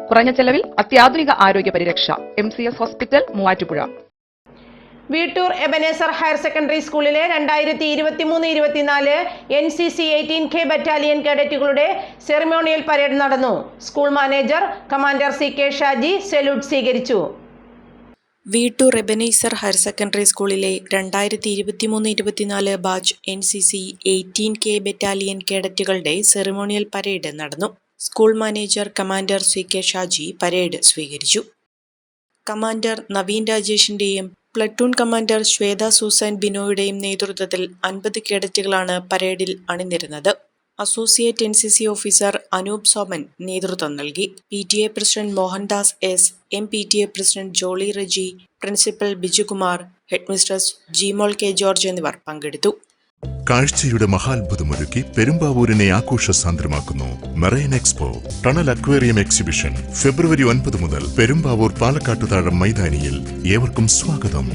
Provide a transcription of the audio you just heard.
കുറഞ്ഞ ചെലവിൽ അത്യാധുനിക ആരോഗ്യ പരിരക്ഷ. MCS hospital, Muvattupuzha. Veettoor Ebenezer higher secondary സ്കൂളിലെ 2023-24 NCC 18K ബറ്റാലിയൻ കേഡറ്റുകളുടെ സെറിമോണിയൽ പരേഡ് നടന്നു. School manager commander CK Shaji salute സ്വീകരിച്ചു. വീട്ടൂർ എബനേസർ ഹയർ സെക്കൻഡറി സ്കൂളിലെ 2023-24 ബാച്ച് NCC 18K ബറ്റാലിയൻ കേഡറ്റുകളുടെ സെറിമോണിയൽ പരേഡ് നടന്നു. School manager commander CK Shaji parade സ്വീകരിച്ചു. കമാൻഡർ നവീൻ രാജേഷിന്റെയും പ്ലറ്റൂൺ കമാൻഡർ ശ്വേത സൂസൻ ബിനോയുടെയും നേതൃത്വത്തിൽ 50 കേഡറ്റുകളാണ് പരേഡിൽ അണിനിരുന്നത്. Associate NCC officer Anoop Soman നേതൃത്വം നൽകി. PTA president Mohandas S, MPTA president Jolly Reji, principal Bijukumar, headmistress Jimol K George എന്നിവർ പങ്കെടുത്തു. കാഴ്ചയുടെ മഹാത്ഭുതമൊരുക്കി പെരുമ്പാവൂരിനെ ആഘോഷസാന്ദ്രമാക്കുന്നു marine expo tunnel aquarium exhibition. February 9 മുതൽ പെരുമ്പാവൂർ പാലക്കാട്ടുതാഴം മൈതാനിയിൽ. ഏവർക്കും സ്വാഗതം.